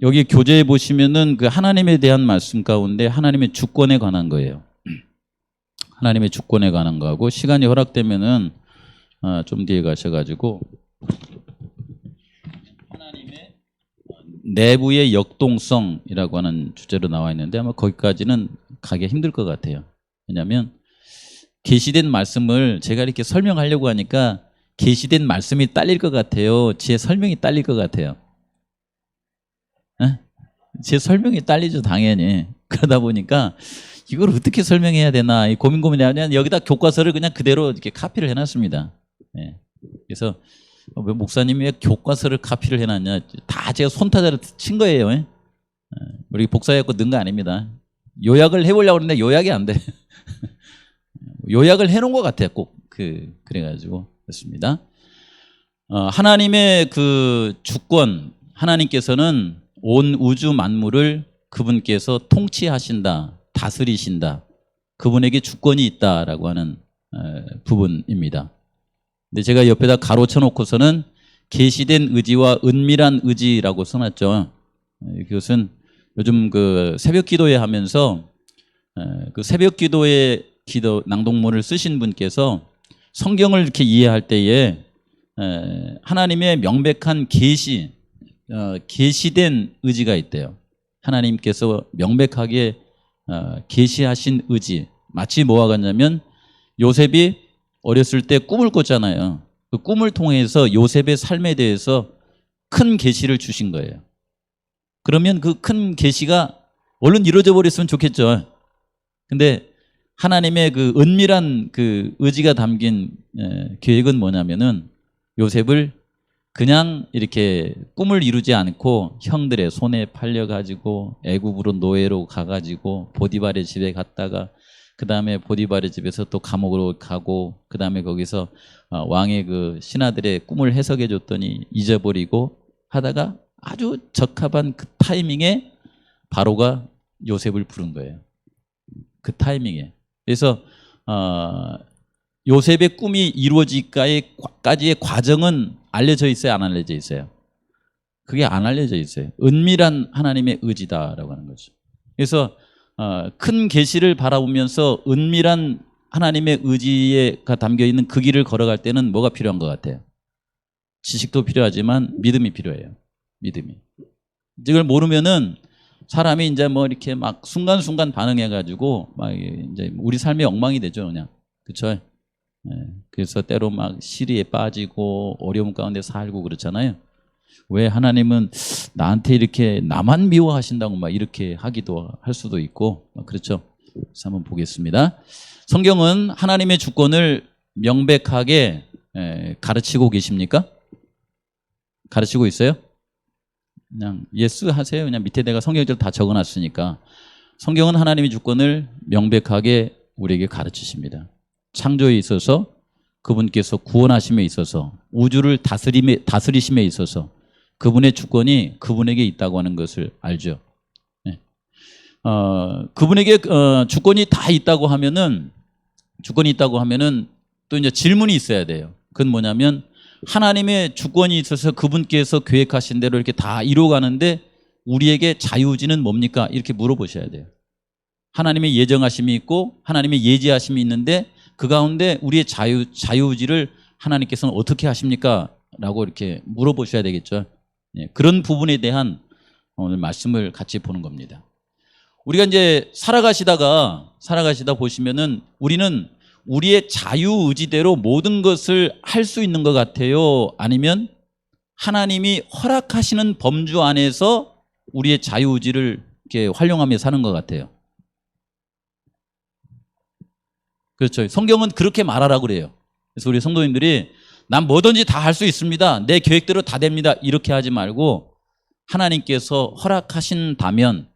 여기 교재에 보시면은 그 하나님에 대한 말씀 가운데 하나님의 주권에 관한 거예요. 하나님의 주권에 관한 거하고 시간이 허락되면은 좀 뒤에 가셔가지고 하나님의 내부의 역동성이라고 하는 주제로 나와 있는데 아마 거기까지는 가기 힘들 것 같아요. 왜냐하면 계시된 말씀을 제가 이렇게 설명하려고 하니까 계시된 말씀이 딸릴 것 같아요. 제 설명이 딸릴 것 같아요. 제 설명이 딸리죠, 당연히. 그러다 보니까 이걸 어떻게 설명해야 되나 고민하면 여기다 교과서를 그냥 그대로 이렇게 카피를 해놨습니다. 예. 그래서 왜 목사님이 왜 교과서를 카피를 해놨냐? 다 제가 손타자를 친 거예요. 예? 우리 복사해갖고 넣은 거 아닙니다. 요약을 해보려고 했는데 요약이 안 돼. 요약을 해놓은 것 같아요. 꼭 그래가지고 그렇습니다. 하나님의 그 주권, 하나님께서는 온 우주 만물을 그분께서 통치하신다, 다스리신다. 그분에게 주권이 있다라고 하는 부분입니다. 근데 제가 옆에다 가로쳐 놓고서는 계시된 의지와 은밀한 의지라고 써놨죠. 이것은 요즘 그 새벽 기도회 하면서 그 새벽 기도의 기도 낭독문을 쓰신 분께서 성경을 이렇게 이해할 때에 하나님의 명백한 계시된 의지가 있대요. 하나님께서 명백하게 계시하신 의지. 마치 뭐와 같냐면 요셉이 어렸을 때 꿈을 꿨잖아요. 그 꿈을 통해서 요셉의 삶에 대해서 큰 계시를 주신 거예요. 그러면 그 큰 계시가 얼른 이루어져 버렸으면 좋겠죠. 근데 하나님의 그 은밀한 그 의지가 담긴 계획은 뭐냐면은 요셉을 그냥 이렇게 꿈을 이루지 않고 형들의 손에 팔려가지고 애굽으로 노예로 가가지고 보디발의 집에 갔다가 그 다음에 보디발의 집에서 또 감옥으로 가고 그 다음에 거기서 왕의 그 신하들의 꿈을 해석해 줬더니 잊어버리고 하다가 아주 적합한 그 타이밍에 바로가 요셉을 부른 거예요. 그 타이밍에. 그래서 요셉의 꿈이 이루어지기까지의 과정은 알려져 있어요, 안 알려져 있어요? 그게 안 알려져 있어요. 은밀한 하나님의 의지다라고 하는 거죠. 그래서 큰 계시를 바라보면서 은밀한 하나님의 의지가 담겨 있는 그 길을 걸어갈 때는 뭐가 필요한 것 같아요? 지식도 필요하지만 믿음이 필요해요. 믿음이. 이걸 모르면은 사람이 이제 뭐 이렇게 막 순간순간 반응해가지고 막 이제 우리 삶이 엉망이 되죠, 그냥. 그렇죠? 그래서 때로 막 시리에 빠지고 어려움 가운데 살고 그렇잖아요. 왜 하나님은 나한테 이렇게 나만 미워하신다고 막 이렇게 하기도 할 수도 있고 그렇죠. 그래서 한번 보겠습니다. 성경은 하나님의 주권을 명백하게 가르치고 계십니까? 가르치고 있어요? 그냥 예스 하세요. 그냥 밑에 내가 성경절 다 적어놨으니까. 성경은 하나님의 주권을 명백하게 우리에게 가르치십니다. 창조에 있어서 그분께서 구원하심에 있어서 우주를 다스리심에 있어서 그분의 주권이 그분에게 있다고 하는 것을 알죠. 네. 그분에게 주권이 다 있다고 하면은 또 이제 질문이 있어야 돼요. 그건 뭐냐면 하나님의 주권이 있어서 그분께서 계획하신 대로 이렇게 다 이루어가는데 우리에게 자유의지는 뭡니까? 이렇게 물어보셔야 돼요. 하나님의 예정하심이 있고 하나님의 예지하심이 있는데 그 가운데 우리의 자유의지를 하나님께서는 어떻게 하십니까? 라고 이렇게 물어보셔야 되겠죠. 예, 그런 부분에 대한 오늘 말씀을 같이 보는 겁니다. 우리가 이제 살아가시다 보시면은 우리는 우리의 자유의지대로 모든 것을 할 수 있는 것 같아요? 아니면 하나님이 허락하시는 범주 안에서 우리의 자유의지를 이렇게 활용하며 사는 것 같아요? 그렇죠. 성경은 그렇게 말하라고 그래요. 그래서 우리 성도님들이 난 뭐든지 다 할 수 있습니다. 내 계획대로 다 됩니다. 이렇게 하지 말고 하나님께서 허락하신다면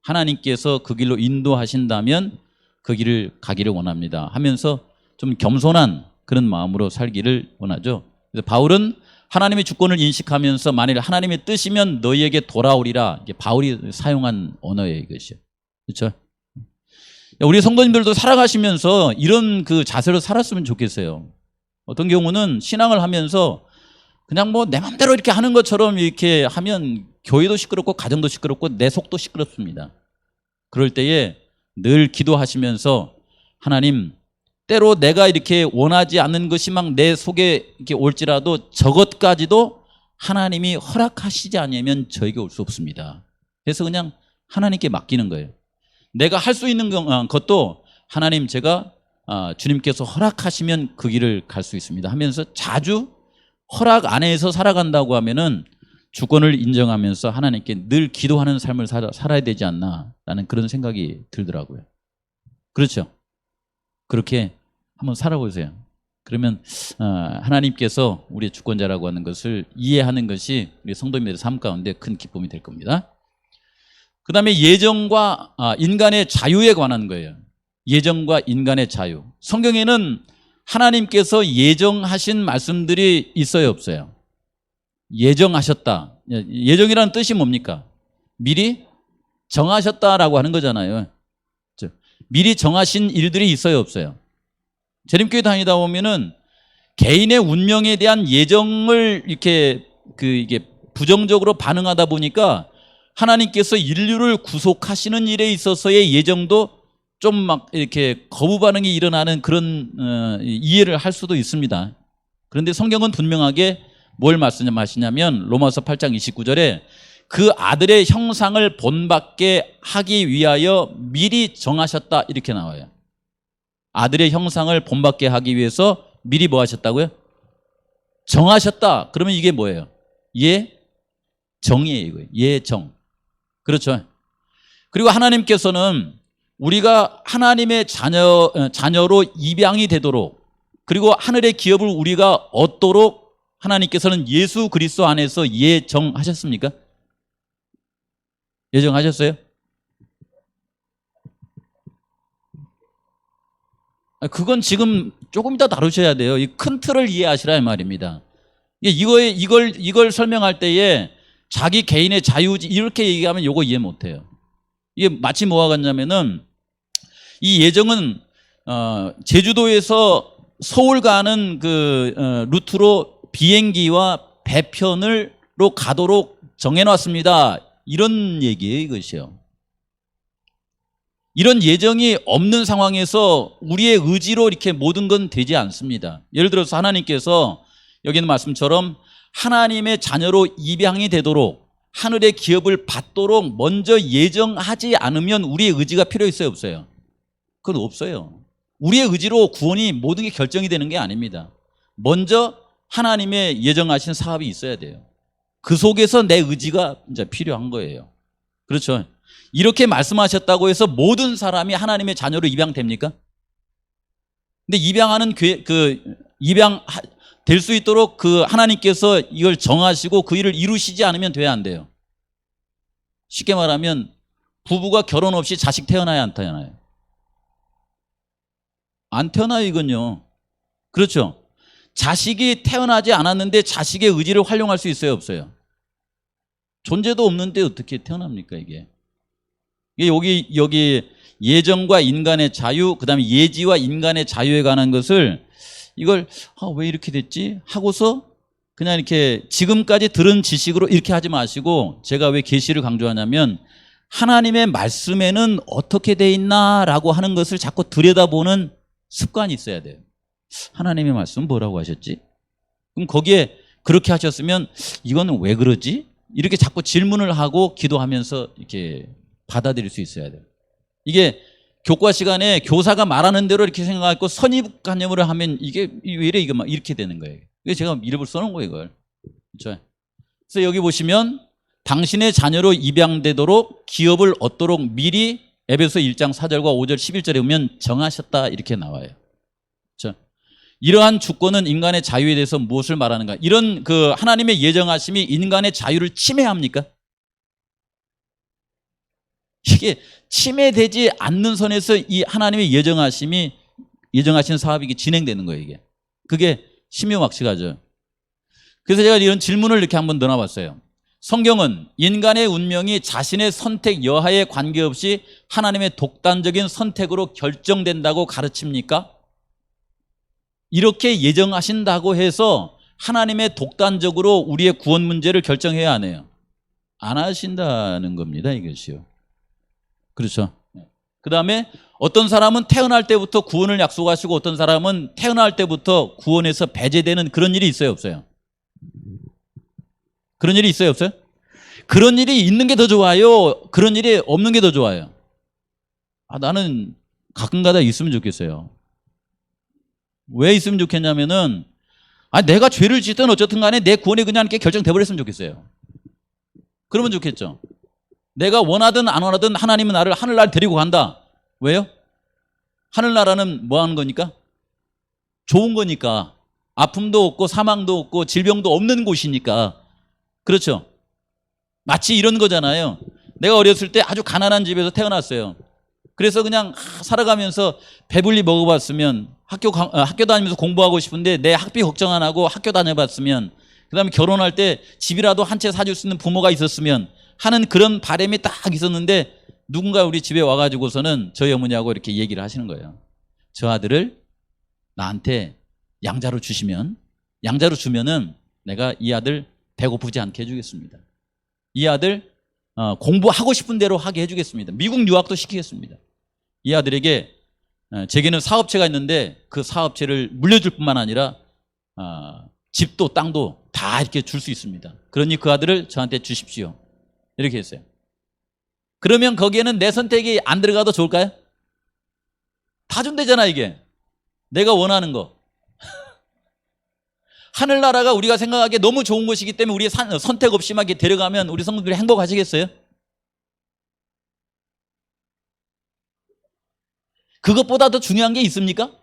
하나님께서 그 길로 인도하신다면 그 길을 가기를 원합니다 하면서 좀 겸손한 그런 마음으로 살기를 원하죠. 그래서 바울은 하나님의 주권을 인식하면서 만일 하나님의 뜻이면 너희에게 돌아오리라. 이게 바울이 사용한 언어예요, 이것이. 그렇죠? 우리 성도님들도 살아가시면서 이런 그 자세로 살았으면 좋겠어요. 어떤 경우는 신앙을 하면서 그냥 뭐 내 맘대로 이렇게 하는 것처럼 이렇게 하면 교회도 시끄럽고 가정도 시끄럽고 내 속도 시끄럽습니다. 그럴 때에 늘 기도하시면서 하나님, 때로 내가 이렇게 원하지 않는 것이 막 내 속에 이렇게 올지라도 저것까지도 하나님이 허락하시지 않으면 저에게 올 수 없습니다. 그래서 그냥 하나님께 맡기는 거예요. 내가 할 수 있는 것도 하나님, 제가 주님께서 허락하시면 그 길을 갈 수 있습니다 하면서 자주 허락 안에서 살아간다고 하면은 주권을 인정하면서 하나님께 늘 기도하는 삶을 살아야 되지 않나라는 그런 생각이 들더라고요. 그렇죠? 그렇게 한번 살아보세요. 그러면 하나님께서 우리의 주권자라고 하는 것을 이해하는 것이 우리 성도님들의 삶 가운데 큰 기쁨이 될 겁니다. 그 다음에 예정과 인간의 자유에 관한 거예요. 예정과 인간의 자유. 성경에는 하나님께서 예정하신 말씀들이 있어요, 없어요? 예정하셨다. 예정이라는 뜻이 뭡니까? 미리 정하셨다라고 하는 거잖아요. 미리 정하신 일들이 있어요, 없어요? 재림교회 다니다 보면은 개인의 운명에 대한 예정을 이게 부정적으로 반응하다 보니까 하나님께서 인류를 구속하시는 일에 있어서의 예정도 좀 막 이렇게 거부 반응이 일어나는 그런 이해를 할 수도 있습니다. 그런데 성경은 분명하게 뭘 말씀하시냐면 로마서 8장 29절에 그 아들의 형상을 본받게 하기 위하여 미리 정하셨다 이렇게 나와요. 아들의 형상을 본받게 하기 위해서 미리 뭐 하셨다고요? 정하셨다. 그러면 이게 뭐예요? 예정이에요. 이거예요. 예정. 그렇죠. 그리고 하나님께서는 우리가 하나님의 자녀로 입양이 되도록, 그리고 하늘의 기업을 우리가 얻도록 하나님께서는 예수 그리스도 안에서 예정하셨습니까? 예정하셨어요? 그건 지금 조금 이따 다루셔야 돼요. 이 큰 틀을 이해하시라 이 말입니다. 이걸 설명할 때에 자기 개인의 자유지 이렇게 얘기하면 이거 이해 못해요. 이게 마치 뭐와 같냐면은 이 예정은 제주도에서 서울 가는 그 루트로 비행기와 배편으로 가도록 정해놨습니다. 이런 얘기예요, 이것이요. 이런 예정이 없는 상황에서 우리의 의지로 이렇게 모든 건 되지 않습니다. 예를 들어서 하나님께서 여기 있는 말씀처럼 하나님의 자녀로 입양이 되도록 하늘의 기업을 받도록 먼저 예정하지 않으면 우리의 의지가 필요 있어요, 없어요? 그건 없어요. 우리의 의지로 구원이 모든 게 결정이 되는 게 아닙니다. 먼저 하나님의 예정하신 사업이 있어야 돼요. 그 속에서 내 의지가 이제 필요한 거예요. 그렇죠? 이렇게 말씀하셨다고 해서 모든 사람이 하나님의 자녀로 입양됩니까? 근데 입양하는 입양 될 수 있도록 그 하나님께서 이걸 정하시고 그 일을 이루시지 않으면 돼야 안 돼요. 쉽게 말하면 부부가 결혼 없이 자식 태어나야 안 태어나요? 안 태어나요, 이건요. 그렇죠? 자식이 태어나지 않았는데 자식의 의지를 활용할 수 있어요, 없어요? 존재도 없는데 어떻게 태어납니까, 이게? 여기 예정과 인간의 자유, 그 다음에 예지와 인간의 자유에 관한 것을 이걸 왜 이렇게 됐지? 하고서 그냥 이렇게 지금까지 들은 지식으로 이렇게 하지 마시고, 제가 왜 계시를 강조하냐면 하나님의 말씀에는 어떻게 돼 있나라고 하는 것을 자꾸 들여다보는 습관이 있어야 돼요. 하나님의 말씀은 뭐라고 하셨지? 그럼 거기에 그렇게 하셨으면 이거는 왜 그러지? 이렇게 자꾸 질문을 하고 기도하면서 이렇게 받아들일 수 있어야 돼요. 이게 교과 시간에 교사가 말하는 대로 이렇게 생각하고 선입관념을 하면 이게 왜 이래, 이게 막 이렇게 되는 거예요. 그래서 제가 이름을 써놓은 거예요, 이걸. 그렇죠? 그래서 여기 보시면 당신의 자녀로 입양되도록 기업을 얻도록 미리 에베소 1장 4절과 5절 11절에 보면 정하셨다 이렇게 나와요. 그렇죠? 이러한 주권은 인간의 자유에 대해서 무엇을 말하는가? 이런 그 하나님의 예정하심이 인간의 자유를 침해합니까? 이게 침해되지 않는 선에서 이 하나님의 예정하신 사업이 진행되는 거예요, 이게. 그게 심묘막측하죠. 그래서 제가 이런 질문을 이렇게 한번 넣어봤어요. 성경은 인간의 운명이 자신의 선택 여하에 관계없이 하나님의 독단적인 선택으로 결정된다고 가르칩니까? 이렇게 예정하신다고 해서 하나님의 독단적으로 우리의 구원 문제를 결정해야 하네요. 안 하신다는 겁니다. 이것이요. 그렇죠. 그 다음에 어떤 사람은 태어날 때부터 구원을 약속하시고 어떤 사람은 태어날 때부터 구원에서 배제되는 그런 일이 있어요, 없어요? 그런 일이 있어요, 없어요? 그런 일이 있는 게 더 좋아요? 그런 일이 없는 게 더 좋아요? 나는 가끔가다 있으면 좋겠어요. 왜 있으면 좋겠냐면은 내가 죄를 짓든 어쨌든 간에 내 구원이 그냥 이렇게 결정돼 버렸으면 좋겠어요. 그러면 좋겠죠. 내가 원하든 안 원하든 하나님은 나를 하늘나라 데리고 간다. 왜요? 하늘나라는 뭐 하는 거니까? 좋은 거니까. 아픔도 없고 사망도 없고 질병도 없는 곳이니까. 그렇죠. 마치 이런 거잖아요. 내가 어렸을 때 아주 가난한 집에서 태어났어요. 그래서 그냥 살아가면서 배불리 먹어봤으면 학교 다니면서 공부하고 싶은데 내 학비 걱정 안 하고 학교 다녀봤으면 그다음에 결혼할 때 집이라도 한 채 사줄 수 있는 부모가 있었으면 하는 그런 바람이 딱 있었는데 누군가 우리 집에 와가지고서는 저희 어머니하고 이렇게 얘기를 하시는 거예요. 저 아들을 나한테 양자로 주면은 내가 이 아들 배고프지 않게 해주겠습니다. 이 아들 공부하고 싶은 대로 하게 해주겠습니다. 미국 유학도 시키겠습니다. 이 아들에게 제게는 사업체가 있는데 그 사업체를 물려줄 뿐만 아니라 집도 땅도 다 이렇게 줄 수 있습니다. 그러니 그 아들을 저한테 주십시오. 이렇게 했어요. 그러면 거기에는 내 선택이 안 들어가도 좋을까요? 다 준대잖아 이게. 내가 원하는 거. 하늘나라가 우리가 생각하기에 너무 좋은 것이기 때문에 우리 선택 없이 막 이렇게 데려가면 우리 성도들이 행복하시겠어요? 그것보다 더 중요한 게 있습니까?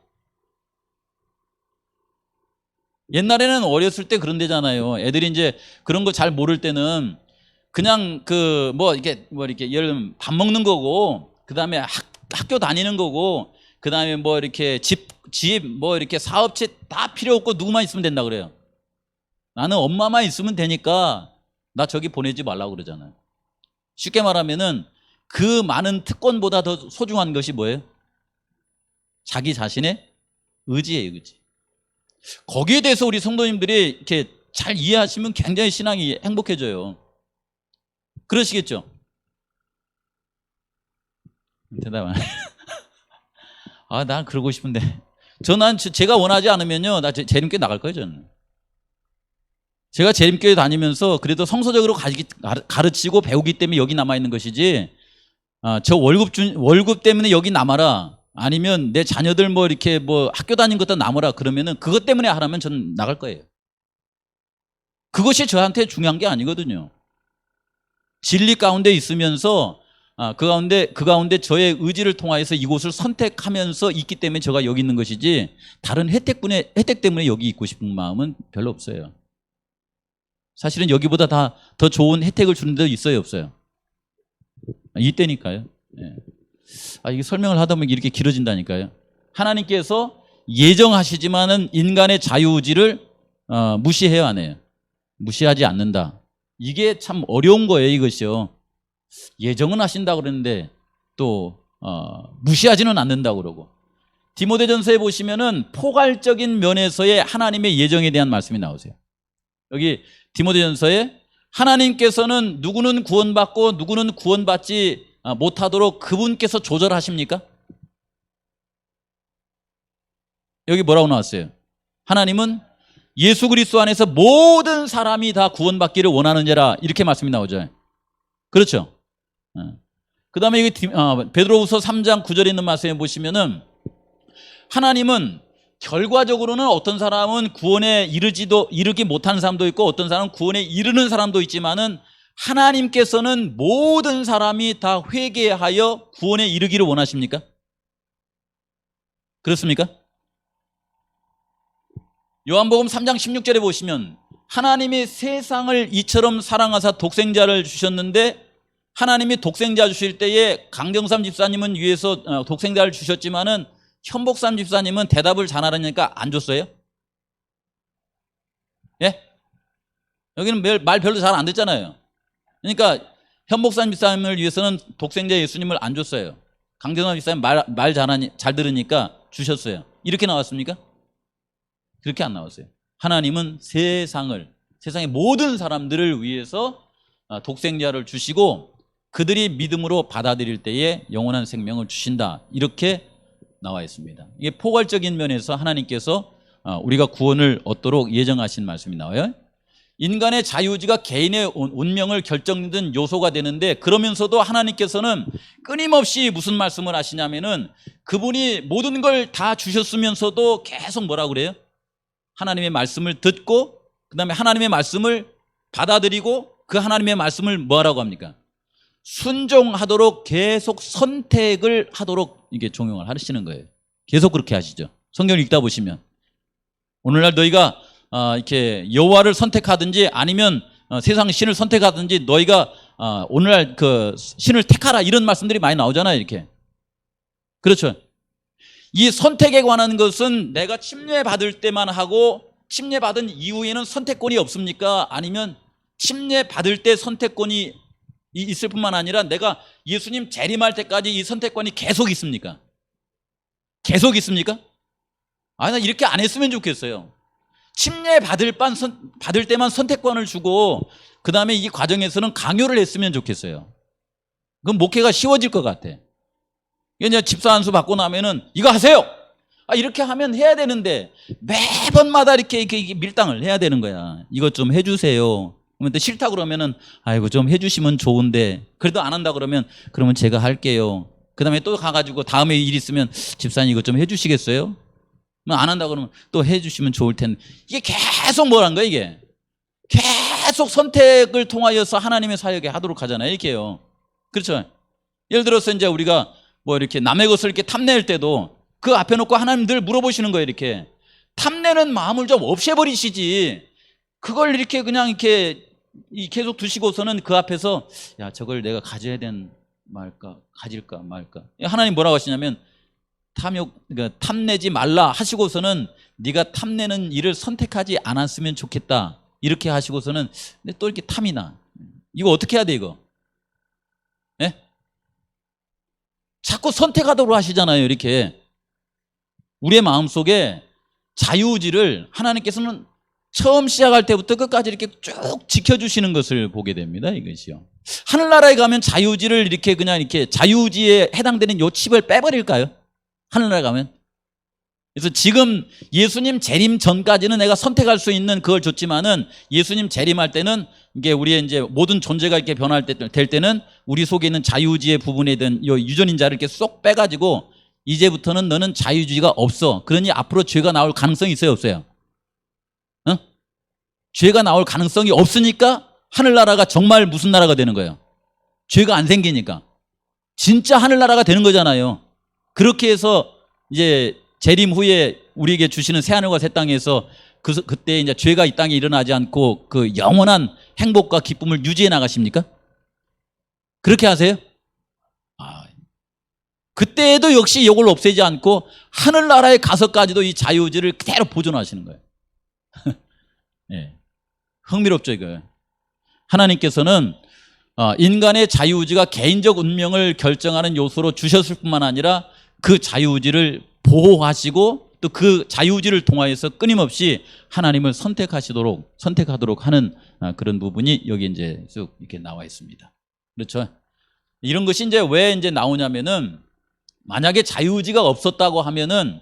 옛날에는 어렸을 때 그런 데잖아요. 애들이 이제 그런 거 잘 모를 때는 그냥 이렇게 예를 들면 밥 먹는 거고, 그 다음에 학교 다니는 거고, 그 다음에 이렇게 집 이렇게 사업체 다 필요 없고 누구만 있으면 된다 그래요. 나는 엄마만 있으면 되니까 나 저기 보내지 말라고 그러잖아요. 쉽게 말하면은 그 많은 특권보다 더 소중한 것이 뭐예요? 자기 자신의 의지예요, 의지. 거기에 대해서 우리 성도님들이 이렇게 잘 이해하시면 굉장히 신앙이 행복해져요. 그러시겠죠? 대답 안 해. 난 그러고 싶은데. 제가 원하지 않으면요, 나 재림교회 나갈 거예요, 저는. 제가 재림교회 다니면서 그래도 성서적으로 가르치고 배우기 때문에 여기 남아있는 것이지, 저 월급 때문에 여기 남아라. 아니면 내 자녀들 이렇게 학교 다닌 것도 남아라. 그러면은 그것 때문에 하라면 저는 나갈 거예요. 그것이 저한테 중요한 게 아니거든요. 진리 가운데 있으면서 그 가운데 저의 의지를 통하여서 이곳을 선택하면서 있기 때문에 제가 여기 있는 것이지 다른 혜택 때문에 여기 있고 싶은 마음은 별로 없어요. 사실은 여기보다 더 좋은 혜택을 주는 데도 있어요, 없어요? 이때니까요. 네. 이게 설명을 하다 보면 이렇게 길어진다니까요. 하나님께서 예정하시지만은 인간의 자유의지를 무시해요, 안 해요? 무시하지 않는다. 이게 참 어려운 거예요, 이것이요. 예정은 하신다고 그러는데 또 무시하지는 않는다고 그러고. 디모데전서에 보시면은 포괄적인 면에서의 하나님의 예정에 대한 말씀이 나오세요. 여기 디모데전서에 하나님께서는 누구는 구원받고 누구는 구원받지 못하도록 그분께서 조절하십니까? 여기 뭐라고 나왔어요? 하나님은 예수 그리스도 안에서 모든 사람이 다 구원받기를 원하는 자라, 이렇게 말씀이 나오죠. 그렇죠? 그 다음에 여기 베드로후서 3장 9절에 있는 말씀에 보시면은 하나님은 결과적으로는 어떤 사람은 구원에 이르기 못하는 사람도 있고 어떤 사람은 구원에 이르는 사람도 있지만은 하나님께서는 모든 사람이 다 회개하여 구원에 이르기를 원하십니까? 그렇습니까? 요한복음 3장 16절에 보시면 하나님이 세상을 이처럼 사랑하사 독생자를 주셨는데, 하나님이 독생자 주실 때에 강경삼 집사님은 위에서 독생자를 주셨지만은 현복삼 집사님은 대답을 잘하니까 안 줬어요? 예? 여기는 말 별로 잘 안 듣잖아요. 그러니까 현복삼 집사님을 위해서는 독생자 예수님을 안 줬어요. 강경삼 집사님 말 잘 들으니까 주셨어요. 이렇게 나왔습니까? 그렇게 안 나왔어요. 하나님은 세상의 모든 사람들을 위해서 독생자를 주시고 그들이 믿음으로 받아들일 때에 영원한 생명을 주신다. 이렇게 나와 있습니다. 이게 포괄적인 면에서 하나님께서 우리가 구원을 얻도록 예정하신 말씀이 나와요. 인간의 자유의지가 개인의 운명을 결정짓는 요소가 되는데, 그러면서도 하나님께서는 끊임없이 무슨 말씀을 하시냐면은 그분이 모든 걸 다 주셨으면서도 계속 뭐라고 그래요? 하나님의 말씀을 듣고 그 다음에 하나님의 말씀을 받아들이고 그 하나님의 말씀을 뭐라고 합니까? 순종하도록 계속 선택을 하도록 이게 종용을 하시는 거예요. 계속 그렇게 하시죠. 성경을 읽다 보시면 오늘날 너희가 이렇게 여호와를 선택하든지 아니면 세상 신을 선택하든지 너희가 오늘날 그 신을 택하라 이런 말씀들이 많이 나오잖아요. 이렇게. 그렇죠. 이 선택에 관한 것은 내가 침례받을 때만 하고 침례받은 이후에는 선택권이 없습니까? 아니면 침례받을 때 선택권이 있을 뿐만 아니라 내가 예수님 재림할 때까지 이 선택권이 계속 있습니까? 계속 있습니까? 나 이렇게 안 했으면 좋겠어요. 침례받을 때만 선택권을 주고 그 다음에 이 과정에서는 강요를 했으면 좋겠어요. 그럼 목회가 쉬워질 것 같아. 이제 집사 안수 받고 나면은 이거 하세요. 이렇게 하면 해야 되는데 매번마다 이렇게 밀당을 해야 되는 거야. 이것 좀 해주세요. 그러면 또 싫다 그러면은 아이고 좀 해주시면 좋은데 그래도 안 한다 그러면 제가 할게요. 그 다음에 또 가가지고 다음에 일 있으면 집사님 이것 좀 해주시겠어요? 안 한다 그러면 또 해주시면 좋을 텐데 이게 계속 뭐란 거야 이게 계속 선택을 통하여서 하나님의 사역에 하도록 하잖아요. 이렇게요. 그렇죠. 예를 들어서 이제 우리가 뭐 이렇게 남의 것을 이렇게 탐낼 때도 그 앞에 놓고 하나님 늘 물어보시는 거예요. 이렇게 탐내는 마음을 좀 없애버리시지 그걸 이렇게 그냥 이렇게 계속 두시고서는 그 앞에서 야 저걸 내가 가져야 되는 말까 가질까 말까. 하나님 뭐라고 하시냐면 그러니까 탐내지 말라 하시고서는 네가 탐내는 일을 선택하지 않았으면 좋겠다 이렇게 하시고서는 근데 또 이렇게 탐이 나. 이거 어떻게 해야 돼 이거? 예? 자꾸 선택하도록 하시잖아요. 이렇게 우리의 마음속에 자유의지를 하나님께서는 처음 시작할 때부터 끝까지 이렇게 쭉 지켜주시는 것을 보게 됩니다. 이것이요. 하늘나라에 가면 자유의지를 이렇게 그냥 이렇게 자유의지에 해당되는 요 칩을 빼버릴까요? 하늘나라에 가면. 그래서 지금 예수님 재림 전까지는 내가 선택할 수 있는 그걸 줬지만은 예수님 재림할 때는 이게 우리의 이제 모든 존재가 이렇게 변할 될 때는 우리 속에 있는 자유의지의 부분에 대한 요 유전인자를 이렇게 쏙 빼가지고 이제부터는 너는 자유의지가 없어. 그러니 앞으로 죄가 나올 가능성이 있어요, 없어요? 어? 죄가 나올 가능성이 없으니까 하늘나라가 정말 무슨 나라가 되는 거예요? 죄가 안 생기니까. 진짜 하늘나라가 되는 거잖아요. 그렇게 해서 이제 재림 후에 우리에게 주시는 새하늘과 새 땅에서 그때 이제 죄가 이 땅에 일어나지 않고 그 영원한 행복과 기쁨을 유지해 나가십니까? 그렇게 하세요? 그때에도 역시 이걸 없애지 않고 하늘나라에 가서까지도 이 자유의지를 그대로 보존하시는 거예요. 네. 흥미롭죠 이거. 하나님께서는 인간의 자유의지가 개인적 운명을 결정하는 요소로 주셨을 뿐만 아니라 그 자유의지를 보호하시고 또 그 자유의지를 통하여서 끊임없이 하나님을 선택하도록 하는 그런 부분이 여기 이제 쭉 이렇게 나와 있습니다. 그렇죠? 이런 것이 이제 왜 이제 나오냐면은 만약에 자유의지가 없었다고 하면은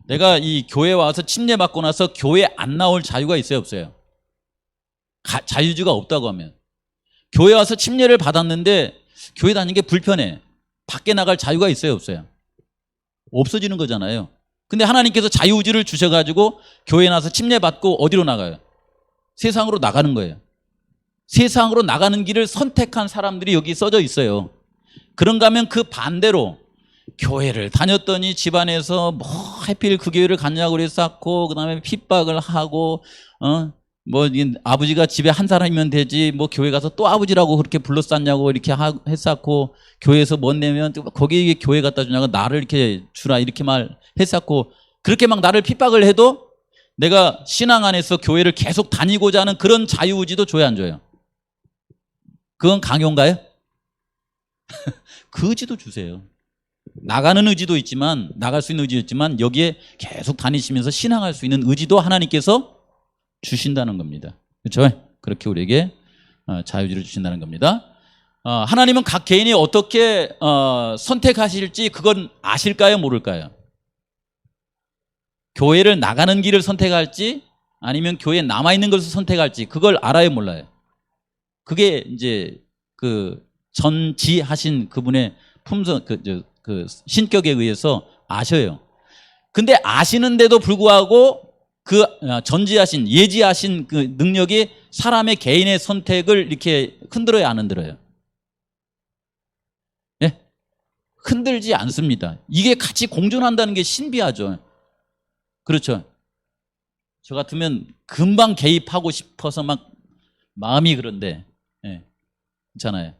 내가 이 교회에 와서 침례받고 나서 교회 안 나올 자유가 있어요, 없어요? 자유의지가 없다고 하면 교회 와서 침례를 받았는데 교회 다니는 게 불편해. 밖에 나갈 자유가 있어요, 없어요? 없어지는 거잖아요. 근데 하나님께서 자유의지를 주셔가지고 교회에 나서 침례받고 어디로 나가요? 세상으로 나가는 거예요. 세상으로 나가는 길을 선택한 사람들이 여기 써져 있어요. 그런가 하면 그 반대로 교회를 다녔더니 집안에서 뭐 하필 그 교회를 갔냐고 그랬었고 그 다음에 핍박을 하고 뭐 아버지가 집에 한 사람이면 되지 뭐 교회 가서 또 아버지라고 그렇게 불렀었냐고 이렇게 했었고 교회에서 뭐 내면 거기 교회 갖다 주냐고 나를 이렇게 주라 이렇게 말했었고 그렇게 막 나를 핍박을 해도 내가 신앙 안에서 교회를 계속 다니고자 하는 그런 자유의지도 줘야 안 줘요? 그건 강요인가요? 그 의지도 주세요. 나가는 의지도 있지만 나갈 수 있는 의지도 있지만 여기에 계속 다니시면서 신앙할 수 있는 의지도 하나님께서 주신다는 겁니다. 그렇죠? 그렇게 우리에게 자유의지를 주신다는 겁니다. 하나님은 각 개인이 어떻게 선택하실지 그건 아실까요? 모를까요? 교회를 나가는 길을 선택할지 아니면 교회에 남아있는 것을 선택할지 그걸 알아요? 몰라요? 그게 이제 그 전지하신 그분의 품성, 그 신격에 의해서 아셔요. 근데 아시는데도 불구하고 그 전지하신, 예지하신 그 능력이 사람의 개인의 선택을 이렇게 흔들어요, 안 흔들어요? 예? 흔들지 않습니다. 이게 같이 공존한다는 게 신비하죠. 그렇죠. 저 같으면 금방 개입하고 싶어서 막 마음이 그런데, 예, 괜찮아요.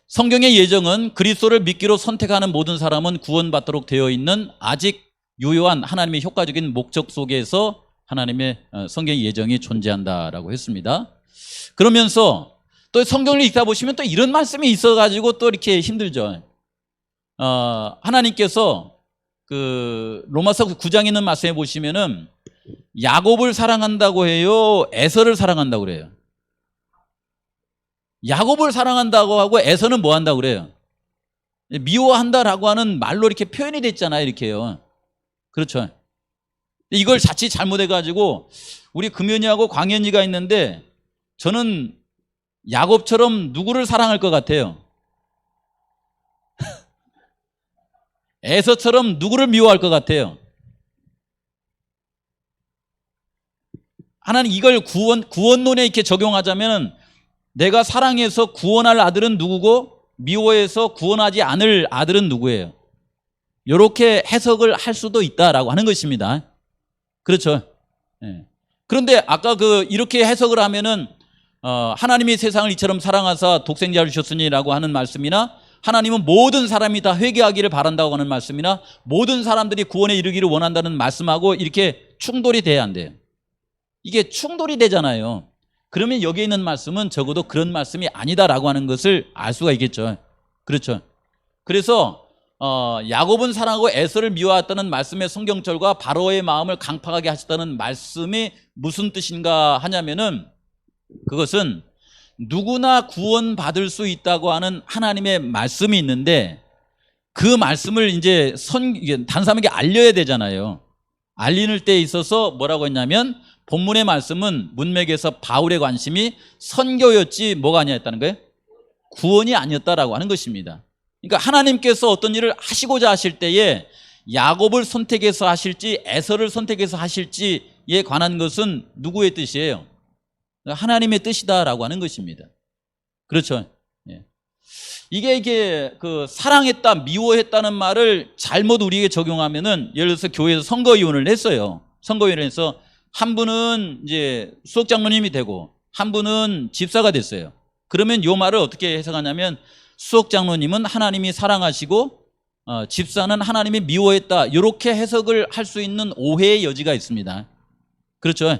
성경의 예정은 그리스도를 믿기로 선택하는 모든 사람은 구원받도록 되어 있는 아직 유효한 하나님의 효과적인 목적 속에서 하나님의 성경의 예정이 존재한다라고 했습니다. 그러면서 또 성경을 읽다 보시면 또 이런 말씀이 있어가지고 또 이렇게 힘들죠. 하나님께서 그 로마서 9장에 있는 말씀에 보시면은 야곱을 사랑한다고 해요? 에서를 사랑한다고 그래요? 야곱을 사랑한다고 하고 에서는 뭐 한다고 그래요? 미워한다라고 하는 말로 이렇게 표현이 됐잖아요, 이렇게요. 그렇죠. 이걸 자칫 잘못해가지고 우리 금연이하고 광연이가 있는데 저는 야곱처럼 누구를 사랑할 것 같아요? 에서처럼 누구를 미워할 것 같아요? 하나님 이걸 구원론에 이렇게 적용하자면 내가 사랑해서 구원할 아들은 누구고 미워해서 구원하지 않을 아들은 누구예요? 이렇게 해석을 할 수도 있다라고 하는 것입니다. 그렇죠. 예. 그런데 아까 이렇게 해석을 하면은 하나님이 세상을 이처럼 사랑하사 독생자를 주셨으니라고 하는 말씀이나 하나님은 모든 사람이 다 회개하기를 바란다고 하는 말씀이나 모든 사람들이 구원에 이르기를 원한다는 말씀하고 이렇게 충돌이 돼야 안 돼요. 이게 충돌이 되잖아요. 그러면 여기에 있는 말씀은 적어도 그런 말씀이 아니다라고 하는 것을 알 수가 있겠죠. 그렇죠. 그래서 야곱은 사랑하고 에서를 미워했다는 말씀의 성경절과 바로의 마음을 강팍하게 하셨다는 말씀이 무슨 뜻인가 하냐면은 그것은 누구나 구원받을 수 있다고 하는 하나님의 말씀이 있는데 그 말씀을 이제 다른 사람에게 알려야 되잖아요. 알리는 때 있어서 뭐라고 했냐면 본문의 말씀은 문맥에서 바울의 관심이 선교였지 뭐가 아니었다는 거예요? 구원이 아니었다라고 하는 것입니다. 그러니까 하나님께서 어떤 일을 하시고자 하실 때에 야곱을 선택해서 하실지 에서를 선택해서 하실지에 관한 것은 누구의 뜻이에요? 하나님의 뜻이다라고 하는 것입니다. 그렇죠. 이게 사랑했다, 미워했다는 말을 잘못 우리에게 적용하면은 예를 들어서 교회에서 선거위원을 했어요. 선거위원을 해서 한 분은 이제 수석장로님이 되고 한 분은 집사가 됐어요. 그러면 이 말을 어떻게 해석하냐면 수석장로님은 하나님이 사랑하시고 집사는 하나님이 미워했다 이렇게 해석을 할 수 있는 오해의 여지가 있습니다. 그렇죠.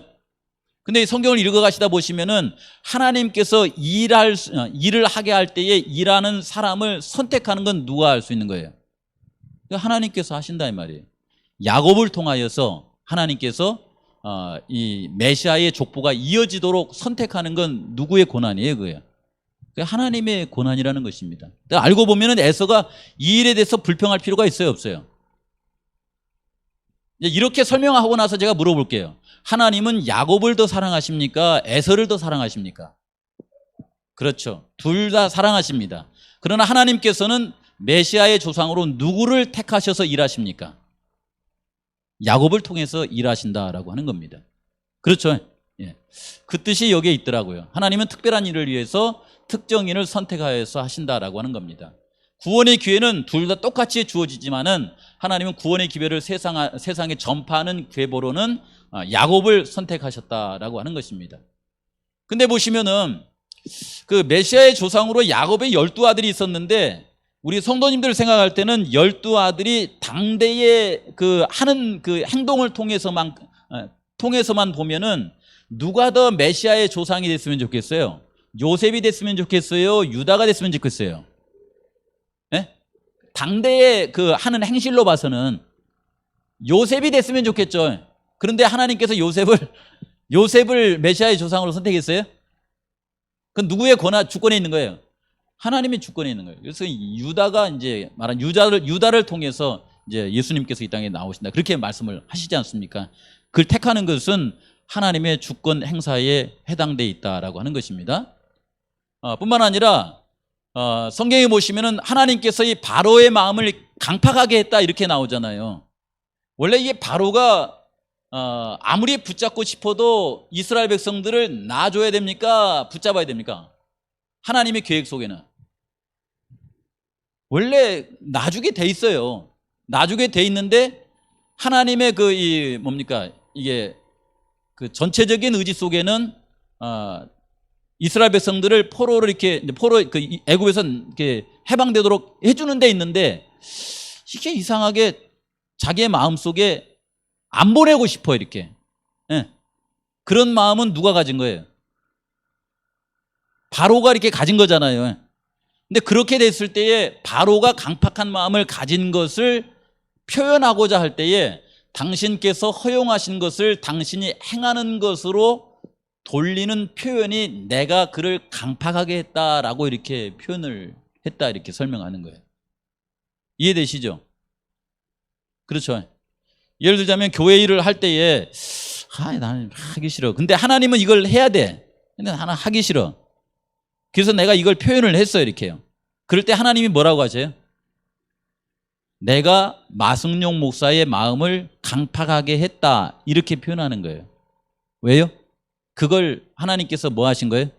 근데 성경을 읽어가시다 보시면은 하나님께서 일을 하게 할 때에 일하는 사람을 선택하는 건 누가 할 수 있는 거예요? 하나님께서 하신다 이 말이에요. 야곱을 통하여서 하나님께서 이 메시아의 족보가 이어지도록 선택하는 건 누구의 고난이에요? 그거예요. 하나님의 고난이라는 것입니다. 알고 보면은 에서가 이 일에 대해서 불평할 필요가 있어요, 없어요? 이렇게 설명하고 나서 제가 물어볼게요. 하나님은 야곱을 더 사랑하십니까? 에서를 더 사랑하십니까? 그렇죠. 둘 다 사랑하십니다. 그러나 하나님께서는 메시아의 조상으로 누구를 택하셔서 일하십니까? 야곱을 통해서 일하신다라고 하는 겁니다. 그렇죠. 예. 그 뜻이 여기에 있더라고요. 하나님은 특별한 일을 위해서 특정인을 선택하여서 하신다라고 하는 겁니다. 구원의 기회는 둘 다 똑같이 주어지지만은 하나님은 구원의 기회를 세상에 전파하는 계보로는 야곱을 선택하셨다라고 하는 것입니다. 근데 보시면은 그 메시아의 조상으로 야곱의 12아들이 있었는데 우리 성도님들 생각할 때는 12아들이 당대의 하는 행동을 통해서만 보면은 누가 더 메시아의 조상이 됐으면 좋겠어요? 요셉이 됐으면 좋겠어요? 유다가 됐으면 좋겠어요? 네? 당대의 하는 행실로 봐서는 요셉이 됐으면 좋겠죠. 그런데 하나님께서 요셉을 메시아의 조상으로 선택했어요? 그 누구의 주권에 있는 거예요? 하나님의 주권에 있는 거예요. 그래서 유다가 이제 말한 유다를 통해서 이제 예수님께서 이 땅에 나오신다. 그렇게 말씀을 하시지 않습니까? 그걸 택하는 것은 하나님의 주권 행사에 해당되어 있다라고 하는 것입니다. 뿐만 아니라 성경에 보시면은 하나님께서 이 바로의 마음을 강팍하게 했다 이렇게 나오잖아요. 원래 이게 바로가 아무리 붙잡고 싶어도 이스라엘 백성들을 놔줘야 됩니까? 붙잡아야 됩니까? 하나님의 계획 속에는 원래 놔주게 돼 있어요. 놔주게 돼 있는데 하나님의 이게 그 전체적인 의지 속에는 이스라엘 백성들을 애굽에서 이렇게 해방되도록 해주는 데 있는데 이게 이상하게 자기의 마음 속에 안 보내고 싶어 이렇게. 예. 그런 마음은 누가 가진 거예요? 바로가 이렇게 가진 거잖아요. 근데 그렇게 됐을 때에 바로가 강팍한 마음을 가진 것을 표현하고자 할 때에 당신께서 허용하신 것을 당신이 행하는 것으로 돌리는 표현이 내가 그를 강팍하게 했다라고 이렇게 표현을 했다 이렇게 설명하는 거예요. 이해되시죠? 그렇죠. 예를 들자면 교회 일을 할 때에 나는 하기 싫어. 근데 하나님은 이걸 해야 돼. 근데 나는 하기 싫어. 그래서 내가 이걸 표현을 했어요 이렇게요. 그럴 때 하나님이 뭐라고 하세요? 내가 마승용 목사의 마음을 강팍하게 했다 이렇게 표현하는 거예요. 왜요? 그걸 하나님께서 뭐 하신 거예요?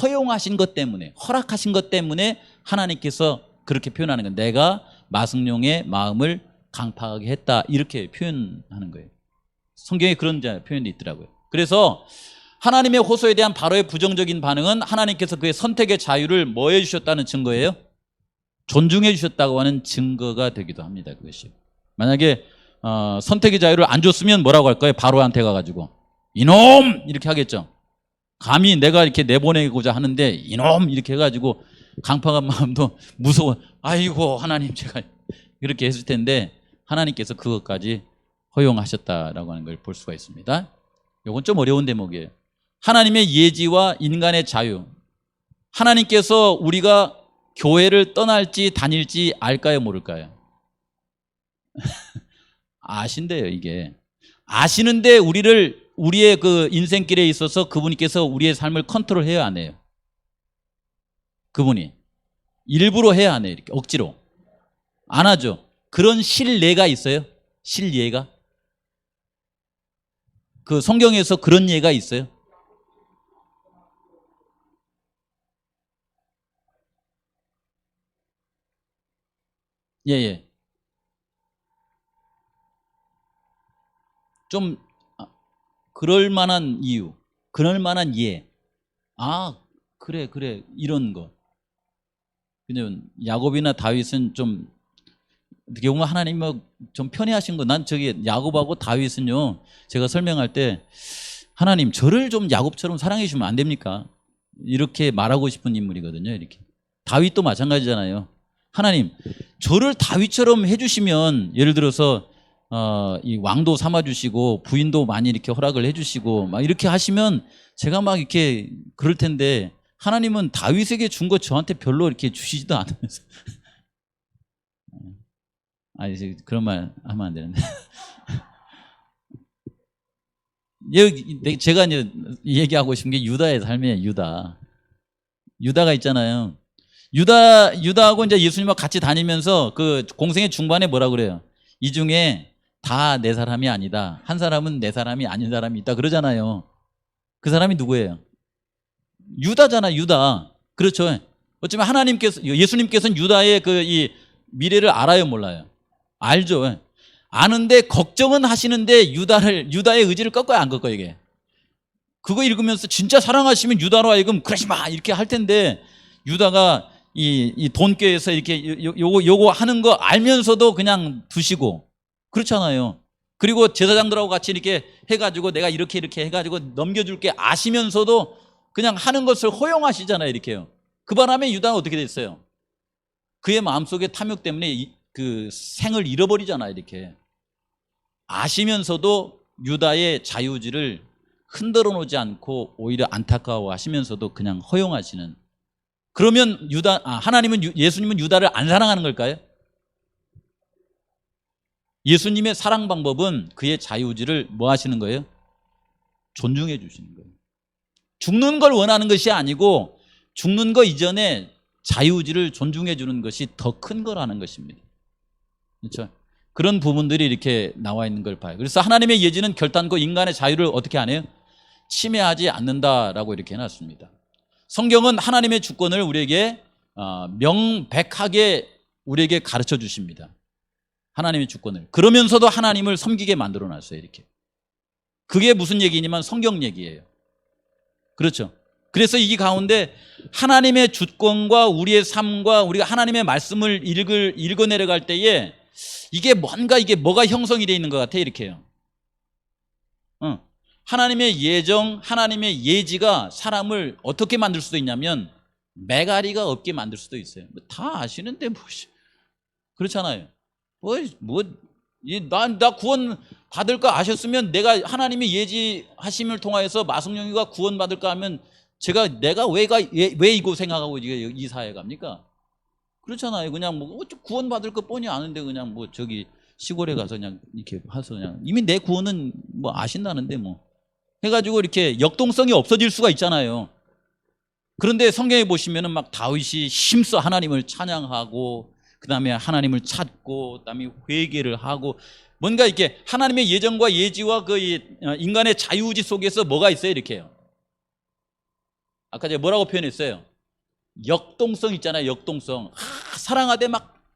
허용하신 것 때문에, 허락하신 것 때문에 하나님께서 그렇게 표현하는 거예요. 내가 마승용의 마음을 강팍하게 했다 이렇게 표현하는 거예요. 성경에 그런 표현도 있더라고요. 그래서 하나님의 호소에 대한 바로의 부정적인 반응은 하나님께서 그의 선택의 자유를 뭐 해주셨다는 증거예요? 존중해 주셨다고 하는 증거가 되기도 합니다. 그것이 만약에 선택의 자유를 안 줬으면 뭐라고 할까요? 바로한테 가가지고 이놈 이렇게 하겠죠. 감히 내가 이렇게 내보내고자 하는데 이놈 이렇게 해가지고 강팍한 마음도 무서워. 아이고 하나님 제가 이렇게 했을 텐데 하나님께서 그것까지 허용하셨다라고 하는 걸 볼 수가 있습니다. 이건 좀 어려운 대목이에요. 하나님의 예지와 인간의 자유. 하나님께서 우리가 교회를 떠날지 다닐지 알까요 모를까요? 아신대요 이게. 아시는데 우리의 그 인생길에 있어서 그분께서 우리의 삶을 컨트롤해야 안 해요. 그분이 일부러 해야 안 해요. 이렇게 억지로 안 하죠. 그런 실례가 있어요. 실예가 그 성경에서 그런 예가 있어요. 예예. 좀 그럴 만한 이유, 그럴 만한 예. 그래 이런 거. 그냥 야곱이나 다윗은 좀 어떻게 보면 하나님 좀 편애하신 거. 난 야곱하고 다윗은요 제가 설명할 때 하나님 저를 좀 야곱처럼 사랑해 주면 안 됩니까? 이렇게 말하고 싶은 인물이거든요. 이렇게 다윗도 마찬가지잖아요. 하나님 저를 다윗처럼 해주시면 예를 들어서 이 왕도 삼아주시고 부인도 많이 이렇게 허락을 해주시고 막 이렇게 하시면 제가 막 이렇게 그럴 텐데 하나님은 다윗에게 준 거 저한테 별로 이렇게 주시지도 않으면서 이제 그런 말 하면 안 되는데 제가 이제 얘기하고 싶은 게 유다의 삶이에요. 유다가 있잖아요. 유다하고 이제 예수님과 같이 다니면서 그 공생의 중반에 뭐라 그래요? 이 중에 다 내 사람이 아니다. 한 사람은 내 사람이 아닌 사람이 있다 그러잖아요. 그 사람이 누구예요? 유다잖아, 유다. 그렇죠. 어쩌면 예수님께서는 유다의 이 미래를 알아요, 몰라요? 알죠. 아는데 걱정은 하시는데 유다의 의지를 꺾어요, 안 꺾어요, 이게? 그거 읽으면서 진짜 사랑하시면 유다로 하여금 그러지 마 이렇게 할 텐데 유다가 이 돈꾀에서 이렇게 요거 하는 거 알면서도 그냥 두시고 그렇잖아요. 그리고 제사장들하고 같이 이렇게 해가지고 내가 이렇게 해가지고 넘겨줄게 아시면서도 그냥 하는 것을 허용하시잖아요. 이렇게요. 그 바람에 유다는 어떻게 됐어요? 그의 마음속에 탐욕 때문에 그 생을 잃어버리잖아요. 이렇게 아시면서도 유다의 자유의지를 흔들어 놓지 않고 오히려 안타까워하시면서도 그냥 허용하시는. 그러면 하나님은 예수님은 유다를 안 사랑하는 걸까요? 예수님의 사랑 방법은 그의 자유의지를 뭐 하시는 거예요? 존중해 주시는 거예요. 죽는 걸 원하는 것이 아니고 죽는 거 이전에 자유의지를 존중해 주는 것이 더 큰 거라는 것입니다. 그렇죠? 그런 부분들이 이렇게 나와 있는 걸 봐요. 그래서 하나님의 예지는 결단코 인간의 자유를 어떻게 안 해요? 침해하지 않는다라고 이렇게 해놨습니다. 성경은 하나님의 주권을 우리에게 명백하게 우리에게 가르쳐 주십니다. 하나님의 주권을. 그러면서도 하나님을 섬기게 만들어 놨어요. 이렇게. 그게 무슨 얘기냐면 성경 얘기예요. 그렇죠? 그래서 이 가운데 하나님의 주권과 우리의 삶과 우리가 하나님의 말씀을 읽어 내려갈 때에 이게 뭐가 형성이 되어 있는 것 같아. 이렇게요. 하나님의 예정, 하나님의 예지가 사람을 어떻게 만들 수도 있냐면 매가리가 없게 만들 수도 있어요. 다 아시는데 그렇잖아요. 나 구원 받을 거 아셨으면 내가 하나님의 예지하심을 통하여서 마성령이가 구원 받을까 하면 내가 왜 이거 생각하고 이 사회에 갑니까? 그렇잖아요. 그냥 구원 받을 거 뻔히 아는데 그냥 저기 시골에 가서 그냥 이렇게 해서 그냥 이미 내 구원은 아신다는데 해가지고 이렇게 역동성이 없어질 수가 있잖아요. 그런데 성경에 보시면은 다윗이 힘써 하나님을 찬양하고 그 다음에 하나님을 찾고 그 다음에 회개를 하고 뭔가 이렇게 하나님의 예정과 예지와 그 인간의 자유의지 속에서 뭐가 있어요? 이렇게요. 아까 제가 뭐라고 표현했어요? 역동성 있잖아요. 역동성. 사랑하되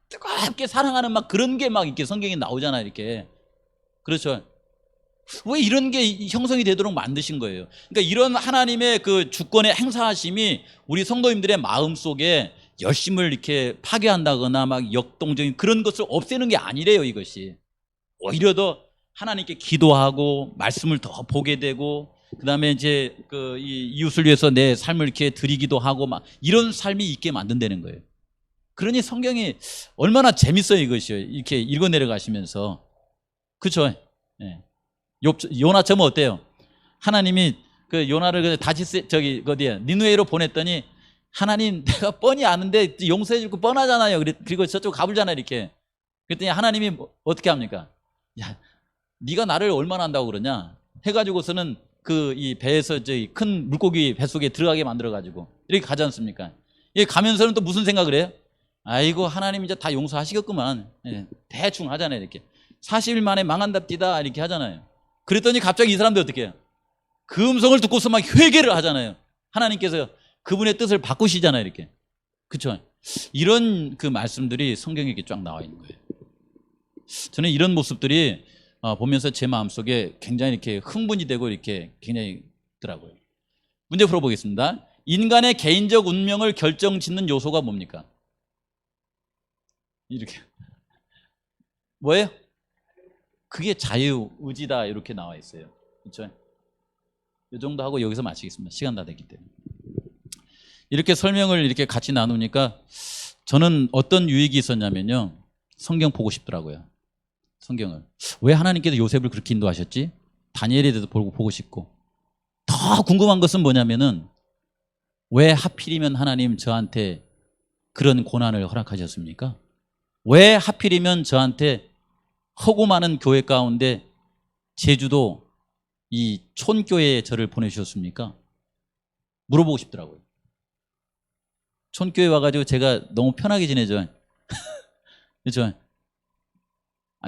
뜨겁게 사랑하는 그런 게 이렇게 성경에 나오잖아요. 이렇게. 그렇죠. 왜 이런 게 형성이 되도록 만드신 거예요? 그러니까 이런 하나님의 그 주권의 행사하심이 우리 성도님들의 마음 속에 열심을 이렇게 파괴한다거나 역동적인 그런 것을 없애는 게 아니래요. 이것이 오히려 더 하나님께 기도하고 말씀을 더 보게 되고 그 다음에 이제 이 이웃을 위해서 내 삶을 이렇게 드리기도 하고 이런 삶이 있게 만든다는 거예요. 그러니 성경이 얼마나 재밌어요. 이것이 이렇게 읽어 내려가시면서. 그렇죠? 네. 요나처럼 어때요? 하나님이 요나를 어디야 니느웨로 보냈더니 하나님 내가 뻔히 아는데 용서해 줄 거 뻔하잖아요. 그리고 저쪽 가불잖아요. 이렇게. 그랬더니 하나님이 어떻게 합니까? 야, 네가 나를 얼마나 안다고 그러냐? 해가지고서는 이 배에서 큰 물고기 뱃속에 들어가게 만들어가지고 이렇게 가지 않습니까? 가면서는 또 무슨 생각을 해요? 아이고 하나님 이제 다 용서하시겠구만. 대충 하잖아요. 이렇게 40일 만에 망한답디다 이렇게 하잖아요. 그랬더니 갑자기 이 사람들 어떻게 해요? 그 음성을 듣고서 회개를 하잖아요. 하나님께서 그분의 뜻을 바꾸시잖아요. 이렇게. 그렇죠? 이런 말씀들이 성경에 이렇게 쫙 나와 있는 거예요. 저는 이런 모습들이 보면서 제 마음속에 굉장히 이렇게 흥분이 되고 이렇게 굉장히 더라고요. 문제 풀어보겠습니다. 인간의 개인적 운명을 결정짓는 요소가 뭡니까? 이렇게. 뭐예요? 그게 자유의지다 이렇게 나와 있어요. 그렇죠? 이 정도 하고 여기서 마치겠습니다. 시간 다 됐기 때문에. 이렇게 설명을 이렇게 같이 나누니까 저는 어떤 유익이 있었냐면요. 성경 보고 싶더라고요. 성경을. 왜 하나님께서 요셉을 그렇게 인도하셨지? 다니엘에 대해서 보고 싶고. 더 궁금한 것은 뭐냐면은 왜 하필이면 하나님 저한테 그런 고난을 허락하셨습니까? 왜 하필이면 저한테 허구 많은 교회 가운데 제주도 이 촌교회에 저를 보내주셨습니까? 물어보고 싶더라고요. 촌교회 와가지고 제가 너무 편하게 지내죠. 그렇죠?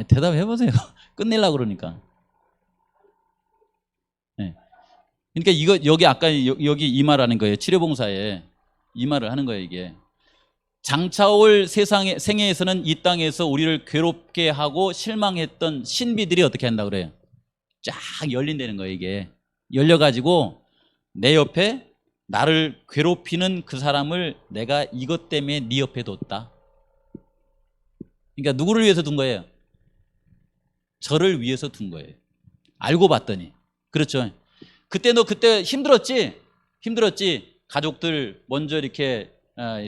대답해보세요. 끝내려고 그러니까. 네. 그러니까 여기 아까 여기 이 말하는 거예요. 치료봉사에 이 말을 하는 거예요. 이게 장차올 생애에서는 이 땅에서 우리를 괴롭게 하고 실망했던 신비들이 어떻게 한다 그래요? 쫙 열린다는 거예요. 이게 열려가지고 내 옆에 나를 괴롭히는 그 사람을 내가 이것 때문에 네 옆에 뒀다. 그러니까 누구를 위해서 둔 거예요? 저를 위해서 둔 거예요. 알고 봤더니. 그렇죠. 그때 너 힘들었지? 가족들 먼저 이렇게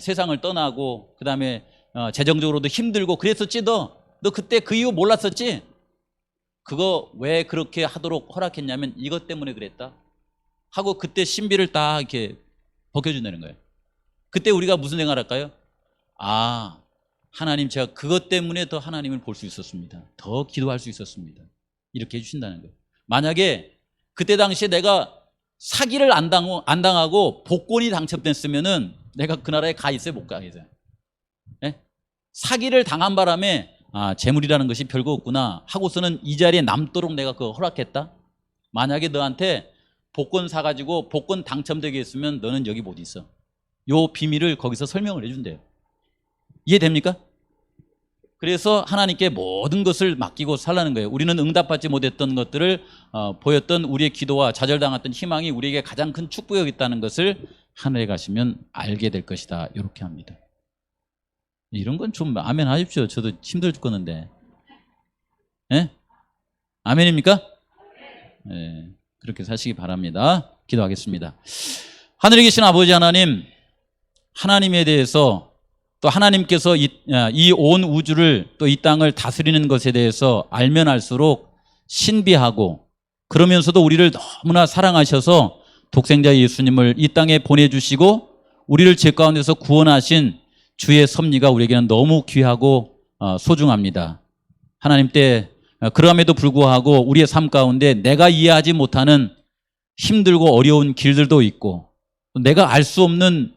세상을 떠나고 그 다음에 재정적으로도 힘들고 그랬었지. 너 그때 그 이유 몰랐었지? 그거 왜 그렇게 하도록 허락했냐면 이것 때문에 그랬다. 하고 그때 신비를 딱 이렇게 벗겨준다는 거예요. 그때 우리가 무슨 생각할까요? 아, 하나님 제가 그것 때문에 더 하나님을 볼 수 있었습니다. 더 기도할 수 있었습니다. 이렇게 해주신다는 거예요. 만약에 그때 당시에 내가 사기를 안 당하고 복권이 당첨됐으면은 내가 그 나라에 가 있어요? 못 가겠어요? 네? 사기를 당한 바람에 아, 재물이라는 것이 별거 없구나 하고서는 이 자리에 남도록 내가 그거 허락했다? 만약에 너한테 복권 사가지고 복권 당첨되게 했으면 너는 여기 못 있어. 요 비밀을 거기서 설명을 해준대요. 이해됩니까? 그래서 하나님께 모든 것을 맡기고 살라는 거예요. 우리는 응답받지 못했던 것들을 보였던 우리의 기도와 좌절당했던 희망이 우리에게 가장 큰 축복이었다는 것을 하늘에 가시면 알게 될 것이다. 이렇게 합니다. 이런 건 좀 아멘 하십시오. 저도 힘들어 죽겠는데. 예? 아멘입니까? 예, 그렇게 사시기 바랍니다. 기도하겠습니다. 하늘에 계신 아버지 하나님, 하나님에 대해서 또 하나님께서 이 온 우주를 또 이 땅을 다스리는 것에 대해서 알면 알수록 신비하고 그러면서도 우리를 너무나 사랑하셔서 독생자 예수님을 이 땅에 보내주시고 우리를 죄 가운데서 구원하신 주의 섭리가 우리에게는 너무 귀하고 소중합니다. 하나님 때 그럼에도 불구하고 우리의 삶 가운데 내가 이해하지 못하는 힘들고 어려운 길들도 있고 내가 알 수 없는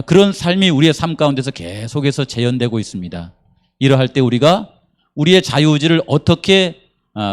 그런 삶이 우리의 삶 가운데서 계속해서 재현되고 있습니다. 이러할 때 우리가 우리의 자유의지를 어떻게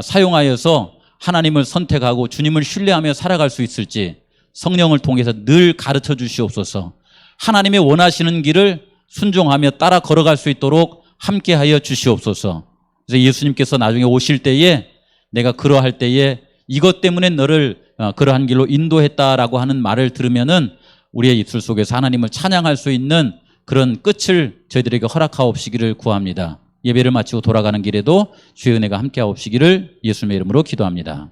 사용하여서 하나님을 선택하고 주님을 신뢰하며 살아갈 수 있을지 성령을 통해서 늘 가르쳐 주시옵소서. 하나님의 원하시는 길을 순종하며 따라 걸어갈 수 있도록 함께하여 주시옵소서. 그래서 예수님께서 나중에 오실 때에 내가 그러할 때에 이것 때문에 너를 그러한 길로 인도했다라고 하는 말을 들으면은 우리의 입술 속에서 하나님을 찬양할 수 있는 그런 끝을 저희들에게 허락하옵시기를 구합니다. 예배를 마치고 돌아가는 길에도 주의 은혜가 함께하옵시기를 예수님의 이름으로 기도합니다.